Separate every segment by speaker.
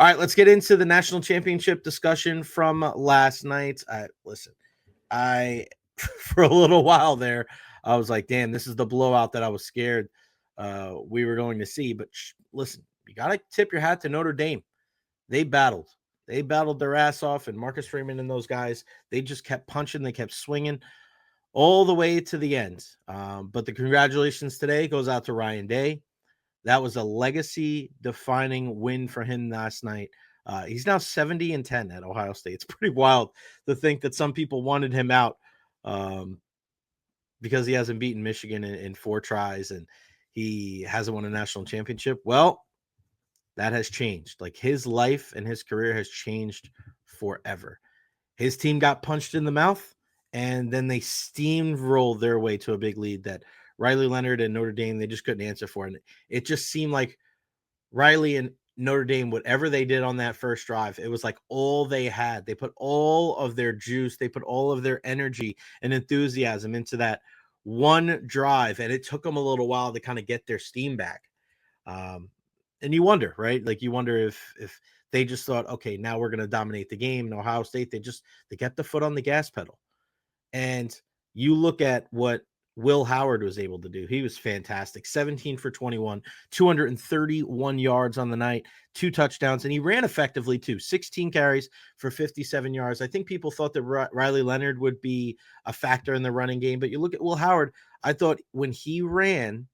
Speaker 1: All right, let's get into the national championship discussion from last night. Listen, I for a little while there, I was like, damn, this is the blowout that I was scared we were going to see. But listen, you got to tip your hat to Notre Dame. They battled. They battled their ass off, and Marcus Freeman and those guys, they just kept punching. They kept swinging all the way to the end. But the congratulations today goes out to Ryan Day. That was a legacy-defining win for him last night. He's now 70-10 at Ohio State. It's pretty wild to think that some people wanted him out because he hasn't beaten Michigan in 4 tries and he hasn't won a national championship. Well, that has changed. Like, his life and his career has changed forever. His team got punched in the mouth, and then they steamrolled their way to a big lead that Riley Leonard and Notre Dame, they just couldn't answer for. And it just seemed like Riley and Notre Dame, whatever they did on that first drive, it was like all they had. They put all of their juice, they put all of their energy and enthusiasm into that one drive, and it took them a little while to kind of get their steam back. And you wonder, right? Like, you wonder if they just thought, okay, now we're going to dominate the game. In Ohio State, they kept the foot on the gas pedal. And you look at what Will Howard was able to do. He was fantastic. 17 for 21, 231 yards on the night, 2 touchdowns, and he ran effectively too. 16 carries for 57 yards. I think people thought that Riley Leonard would be a factor in the running game, but you look at Will Howard, I thought when he ran,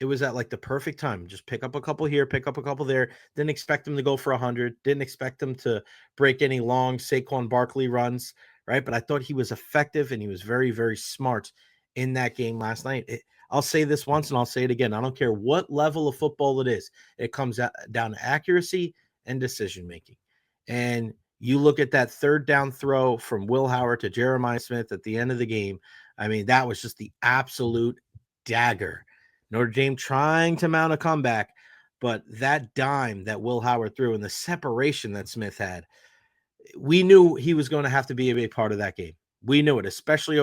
Speaker 1: it was at like the perfect time. Just pick up a couple here, pick up a couple there. Didn't expect him to go for 100. Didn't expect him to break any long Saquon Barkley runs, right? But I thought he was effective and he was very, very smart in that game last night. I'll say this once and I'll say it again. I don't care what level of football it is. It comes down to accuracy and decision making. And you look at that third down throw from Will Howard to Jeremiah Smith at the end of the game. I mean, that was just the absolute dagger. Notre Dame trying to mount a comeback, but that dime that Will Howard threw and the separation that Smith had, we knew he was going to have to be a big part of that game. We knew it, especially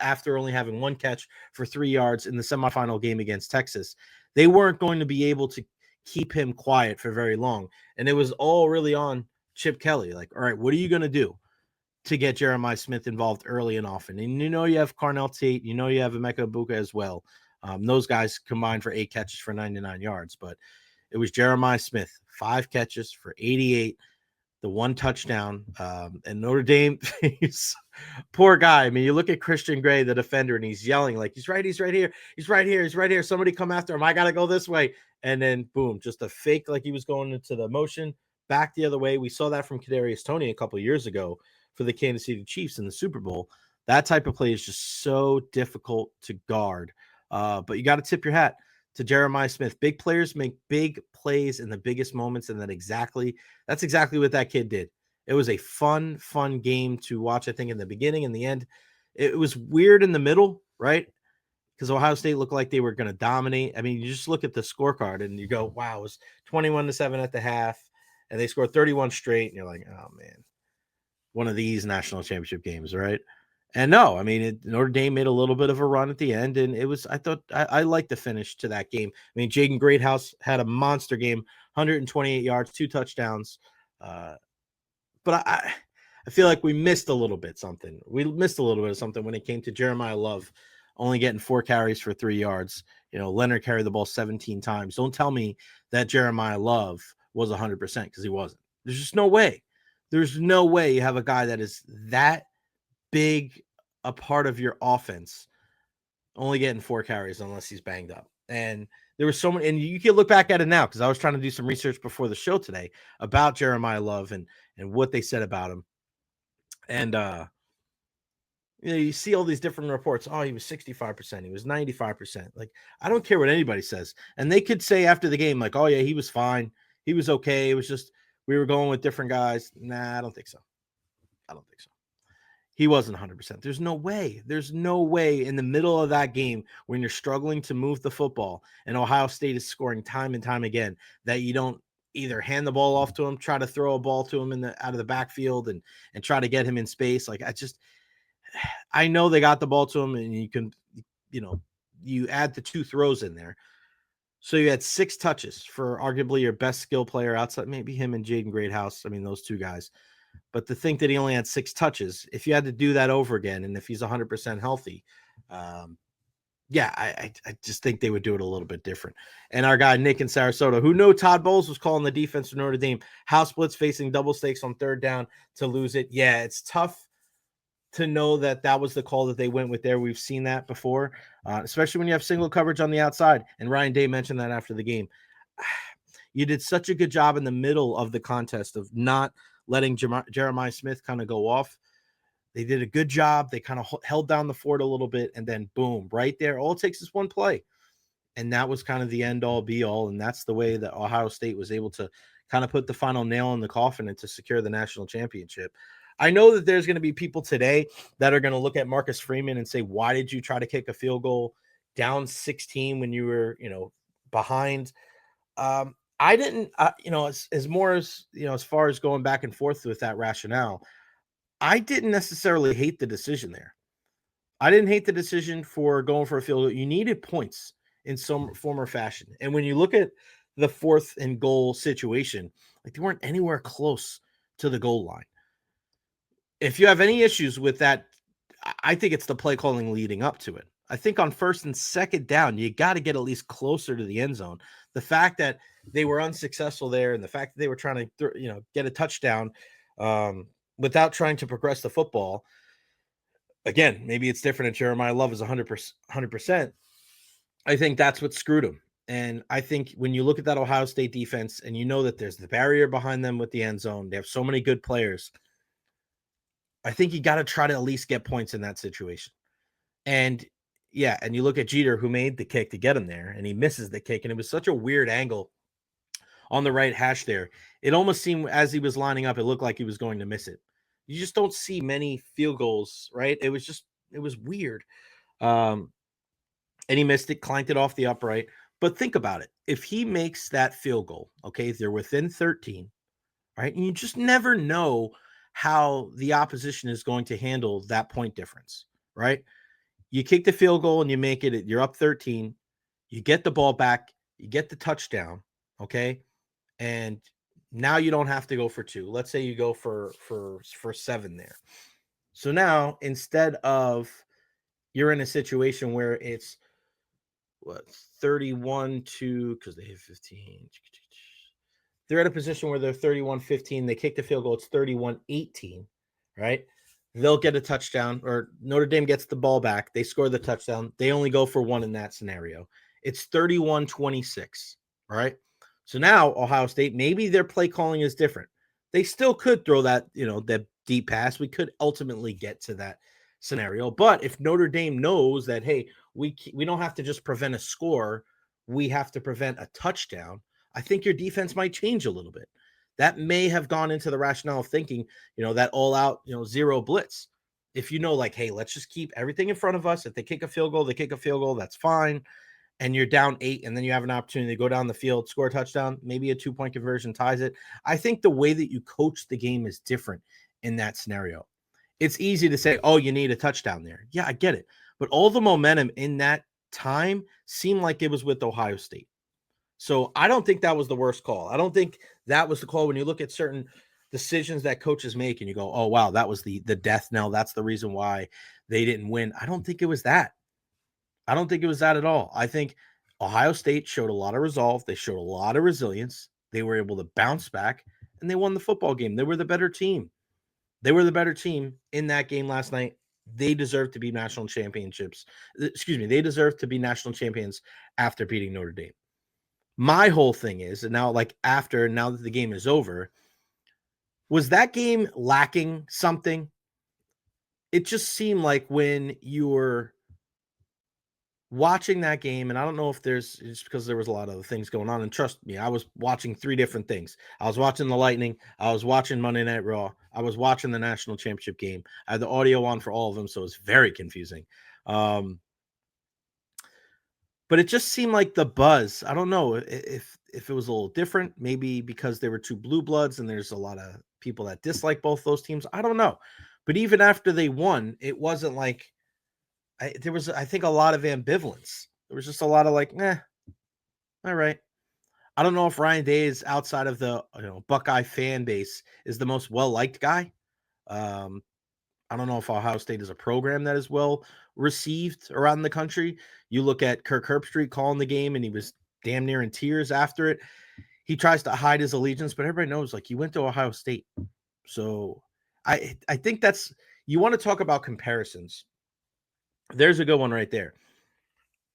Speaker 1: after only having 1 catch for 3 yards in the semifinal game against Texas. They weren't going to be able to keep him quiet for very long. And it was all really on Chip Kelly. Like, all right, what are you going to do to get Jeremiah Smith involved early and often? And you know you have Carnell Tate. You know you have Emeka Egbuka as well. Those guys combined for 8 catches for 99 yards, but it was Jeremiah Smith, 5 catches for 88, the 1 touchdown. And Notre Dame, poor guy. I mean, you look at Christian Gray, the defender, and he's yelling like, he's right here. He's right here. Somebody come after him. I got to go this way. And then boom, just a fake like he was going into the motion, back the other way. We saw that from Kadarius Toney a couple of years ago for the Kansas City Chiefs in the Super Bowl. That type of play is just so difficult to guard. But you got to tip your hat to Jeremiah Smith. Big players make big plays in the biggest moments, and that's exactly what that kid did. It was a fun game to watch. I think in the beginning and the end, it was weird in the middle, right? Because Ohio State looked like they were going to dominate. I mean, you just look at the scorecard and you go, wow, it was 21-7 at the half, and they scored 31 straight, and you're like, oh man, one of these national championship games, right? And no, I mean, Notre Dame made a little bit of a run at the end, and it was, I thought, I liked the finish to that game. I mean, Jaden Greathouse had a monster game, 128 yards, 2 touchdowns. But I feel like we missed a little bit something. We missed a little bit of something when it came to Jeremiah Love only getting 4 carries for 3 yards. You know, Leonard carried the ball 17 times. Don't tell me that Jeremiah Love was 100% because he wasn't. There's just no way. There's no way you have a guy that is that big a part of your offense only getting 4 carries unless he's banged up. And there was so many, and you can look back at it now because I was trying to do some research before the show today about Jeremiah Love and what they said about him. And you know, you see all these different reports. Oh, he was 65%, he was 95%. Like, I don't care what anybody says. And they could say after the game, like, oh yeah, he was fine, he was okay. It was just we were going with different guys. Nah, I don't think so. He wasn't 100%. There's no way. There's no way in the middle of that game when you're struggling to move the football and Ohio State is scoring time and time again that you don't either hand the ball off to him, try to throw a ball to him out of the backfield and try to get him in space. Like, I know they got the ball to him and you can, you know, you add the 2 throws in there. So you had 6 touches for arguably your best skill player outside, maybe him and Jaden Greathouse. I mean, those two guys. But to think that he only had 6 touches, if you had to do that over again, and if he's 100% healthy, um, yeah, I just think they would do it a little bit different. And our guy Nick in Sarasota, who knew Todd Bowles was calling the defense for Notre Dame, house splits facing double stakes on third down to lose it. Yeah, it's tough to know that that was the call that they went with there. We've seen that before, especially when you have single coverage on the outside. And Ryan Day mentioned that after the game. You did such a good job in the middle of the contest of not letting Jeremiah Smith kind of go off. They did a good job. They kind of held down the fort a little bit, and then boom, right there. All it takes is one play. And that was kind of the end all be all. And that's the way that Ohio State was able to kind of put the final nail in the coffin and to secure the national championship. I know that there's going to be people today that are going to look at Marcus Freeman and say, why did you try to kick a field goal down 16 when you were, behind? I didn't, as more as, as far as going back and forth with that rationale, I didn't necessarily hate the decision there. I didn't hate the decision for going for a field goal. You needed points in some form or fashion. And when you look at the 4th and goal situation, like they weren't anywhere close to the goal line. If you have any issues with that, I think it's the play calling leading up to it. I think on 1st and 2nd down, you got to get at least closer to the end zone. The fact that they were unsuccessful there and the fact that they were trying to, get a touchdown without trying to progress the football. Again, maybe it's different. And Jeremiah Love is 100%. I think that's what screwed him. And I think when you look at that Ohio State defense and you know that there's the barrier behind them with the end zone, they have so many good players. I think you got to try to at least get points in that situation. And yeah, and you look at Jeter, who made the kick to get him there, and he misses the kick. And it was such a weird angle on the right hash there. It almost seemed as he was lining up, it looked like he was going to miss it. You just don't see many field goals, right? It was weird. And he missed it, clanked it off the upright. But think about it. If he makes that field goal, okay, if they're within 13, right? And you just never know how the opposition is going to handle that point difference, right? You kick the field goal and you make it, you're up 13, you get the ball back, you get the touchdown, okay? And now you don't have to go for 2. Let's say you go for 7 there. So now instead of you're in a situation where it's 31 to, because they hit 15. They're at a position where they're 31-15. They kick the field goal. It's 31-18, right? They'll get a touchdown, or Notre Dame gets the ball back. They score the touchdown. They only go for 1 in that scenario. It's 31-26, right? So now Ohio State, maybe their play calling is different. They still could throw that, that deep pass. We could ultimately get to that scenario. But if Notre Dame knows that, hey, we don't have to just prevent a score, we have to prevent a touchdown, I think your defense might change a little bit. That may have gone into the rationale of thinking, that all out, zero blitz. If you know, like, hey, let's just keep everything in front of us. If they kick a field goal, that's fine. And you're down 8, and then you have an opportunity to go down the field, score a touchdown, maybe a 2-point conversion ties it. I think the way that you coach the game is different in that scenario. It's easy to say, oh, you need a touchdown there. Yeah, I get it. But all the momentum in that time seemed like it was with Ohio State. So I don't think that was the worst call. I don't think that was the call when you look at certain decisions that coaches make and you go, oh, wow, that was the death knell. That's the reason why they didn't win. I don't think it was that. I don't think it was that at all. I think Ohio State showed a lot of resolve. They showed a lot of resilience. They were able to bounce back, and they won the football game. They were the better team. They were the better team in that game last night. They deserve to be national championships. Excuse me. They deserve to be national champions after beating Notre Dame. My whole thing is, and now now that the game is over, was that game lacking something? It just seemed like when you were watching that game, and I don't know if it's because there was a lot of things going on, and trust me, I was watching 3 different things. I was watching the Lightning, I was watching Monday Night Raw, I was watching the national championship game. I had the audio on for all of them, so it's very confusing. But it just seemed like the buzz, I don't know if it was a little different, maybe because there were 2 blue bloods and there's a lot of people that dislike both those teams. I don't know. But even after they won, it wasn't like there was, I think, a lot of ambivalence. There was just a lot of like, All right. I don't know if Ryan Day is outside of the Buckeye fan base is the most well liked guy. Um, I don't know if Ohio State is a program that is well received around the country. You look at Kirk Herbstreit calling the game, and he was damn near in tears after it. He tries to hide his allegiance, but everybody knows like he went to Ohio State. So I think that's you want to talk about comparisons. There's a good one right there.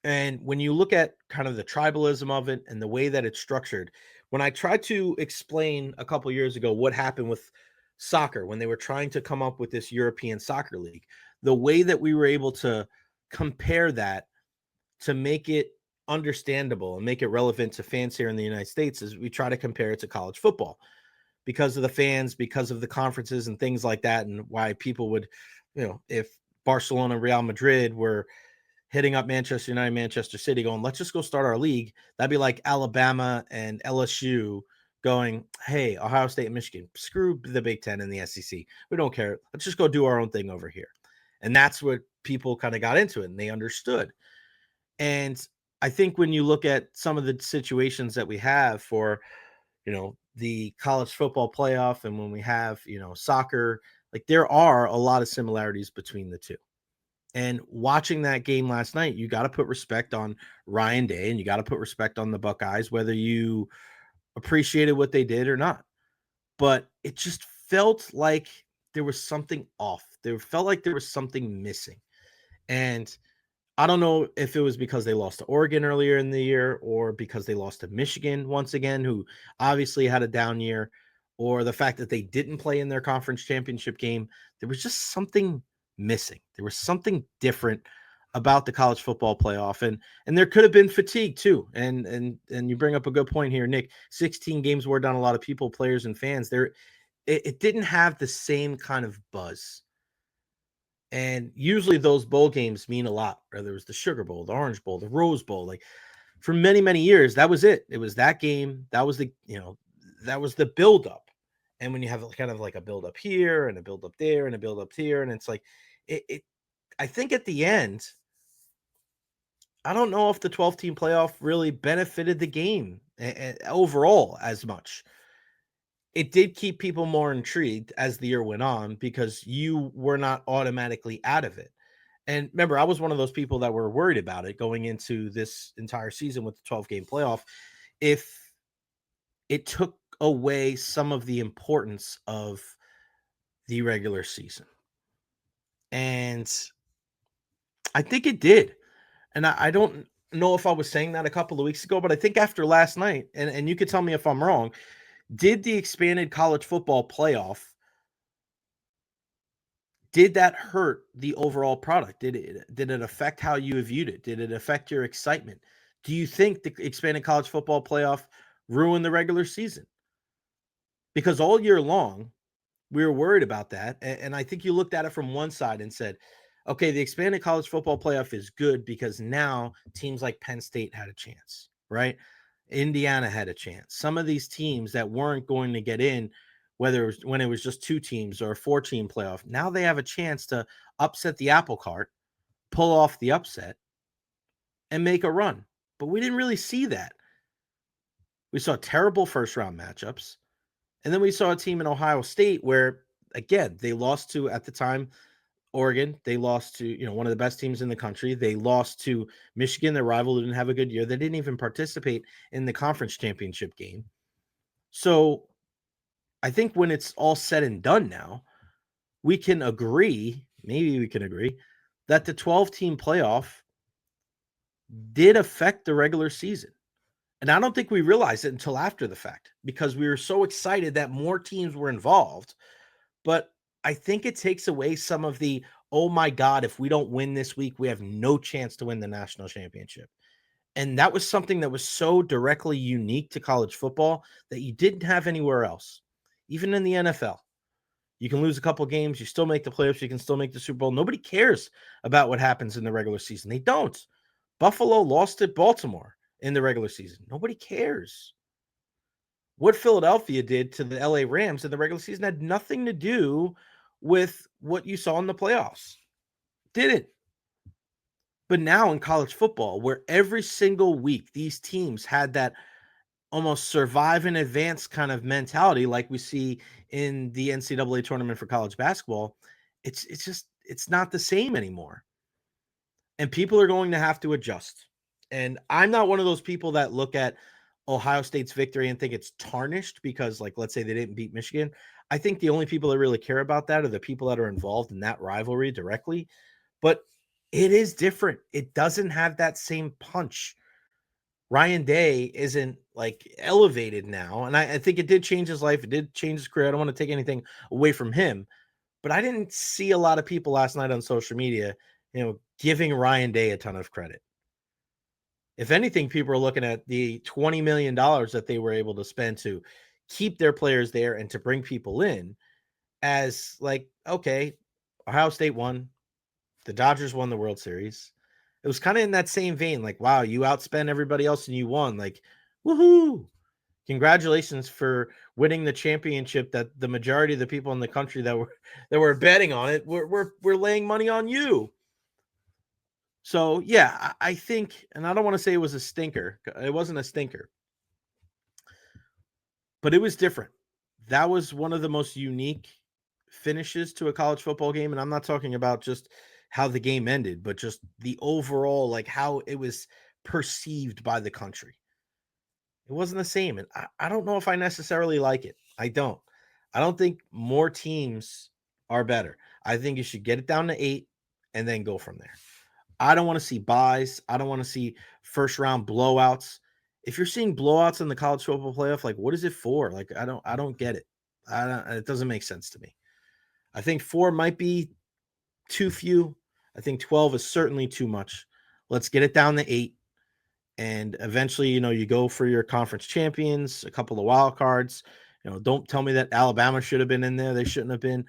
Speaker 1: And when you look at kind of the tribalism of it and the way that it's structured, when I tried to explain a couple years ago what happened with soccer when they were trying to come up with this European soccer league, the way that we were able to compare that to make it understandable and make it relevant to fans here in the United States is we try to compare it to college football because of the fans, because of the conferences and things like that, and why people would, if Barcelona, Real Madrid were hitting up Manchester United, Manchester City, going, let's just go start our league. That'd be like Alabama and LSU going, hey, Ohio State and Michigan, screw the Big Ten and the SEC. We don't care. Let's just go do our own thing over here. And that's what people kind of got into it and they understood. And I think when you look at some of the situations that we have for, the college football playoff and when we have, soccer, like there are a lot of similarities between the two. And watching that game last night, you got to put respect on Ryan Day and you got to put respect on the Buckeyes, whether you appreciated what they did or not. But it just felt like there was something off. There felt like there was something missing. And I don't know if it was because they lost to Oregon earlier in the year or because they lost to Michigan once again, who obviously had a down year, or the fact that they didn't play in their conference championship game. There was just something missing. There was something different about the college football playoff, and there could have been fatigue too. And you bring up a good point here, Nick. 16 games wore down a lot of people, players and fans. It didn't have the same kind of buzz. And usually those bowl games mean a lot. Whether it was the Sugar Bowl, the Orange Bowl, the Rose Bowl, like for many, many years, that was it. It was that game. That was that was the buildup. And when you have kind of like a buildup here and a buildup there and a buildup here, and it's like I think at the end, I don't know if the 12-team playoff really benefited the game overall as much. It did keep people more intrigued as the year went on because you were not automatically out of it. And remember, I was one of those people that were worried about it going into this entire season with the 12-game playoff. If it took away some of the importance of the regular season. And I think it did. And I don't know if I was saying that a couple of weeks ago, but I think after last night, and you could tell me if I'm wrong, did the expanded college football playoff, did that hurt the overall product? Did it affect how you viewed it? Did it affect your excitement? Do you think the expanded college football playoff ruined the regular season? Because all year long, we were worried about that. And I think you looked at it from one side and said, okay, the expanded college football playoff is good because now teams like Penn State had a chance, right? Indiana had a chance. Some of these teams that weren't going to get in, whether it was when it was just two teams or a 4-team playoff, now they have a chance to upset the apple cart, pull off the upset, and make a run. But we didn't really see that. We saw terrible first round matchups. And then we saw a team in Ohio State where, again, they lost to, at the time, Oregon. They lost to, one of the best teams in the country. They lost to Michigan, their rival, who didn't have a good year. They didn't even participate in the conference championship game. So I think when it's all said and done now, we can agree, maybe we can agree, that the 12-team playoff did affect the regular season. And I don't think we realized it until after the fact because we were so excited that more teams were involved. But I think it takes away some of the, oh my God, if we don't win this week, we have no chance to win the national championship. And that was something that was so directly unique to college football that you didn't have anywhere else, even in the NFL. You can lose a couple games, you still make the playoffs, you can still make the Super Bowl. Nobody cares about what happens in the regular season. They don't. Buffalo lost at Baltimore in the regular season. Nobody cares. What Philadelphia did to the LA Rams in the regular season had nothing to do with what you saw in the playoffs. Didn't. But now in college football, where every single week these teams had that almost survive in advance kind of mentality, like we see in the NCAA tournament for college basketball, it's not the same anymore. And people are going to have to adjust. And I'm not one of those people that look at Ohio State's victory and think it's tarnished because, like, let's say they didn't beat Michigan. I think the only people that really care about that are the people that are involved in that rivalry directly. But it is different. It doesn't have that same punch. Ryan Day isn't like elevated now. And I think it did change his life. It did change his career. I don't want to take anything away from him. But I didn't see a lot of people last night on social media, giving Ryan Day a ton of credit. If anything, people are looking at the $20 million that they were able to spend to keep their players there and to bring people in as like, okay, Ohio State won. The Dodgers won the World Series. It was kind of in that same vein, like, wow, you outspent everybody else and you won. Like, woohoo. Congratulations for winning the championship that the majority of the people in the country that were betting on it were laying money on you. So yeah, I think, and I don't want to say it was a stinker. It wasn't a stinker, but it was different. That was one of the most unique finishes to a college football game. And I'm not talking about just how the game ended, but just the overall, like how it was perceived by the country. It wasn't the same. And I don't know if I necessarily like it. I don't. I don't think more teams are better. I think you should get it down to 8 and then go from there. I don't want to see buys. I don't want to see first round blowouts. If you're seeing blowouts in the college football playoff, like what is it for? Like I don't get it. It doesn't make sense to me. I think 4 might be too few. I think 12 is certainly too much. Let's get it down to 8. And eventually, you go for your conference champions, a couple of wild cards. Don't tell me that Alabama should have been in there. They shouldn't have been.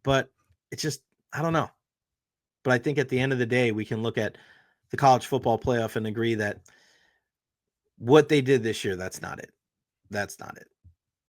Speaker 1: But it's just, I don't know. But I think at the end of the day, we can look at the college football playoff and agree that what they did this year, that's not it. That's not it.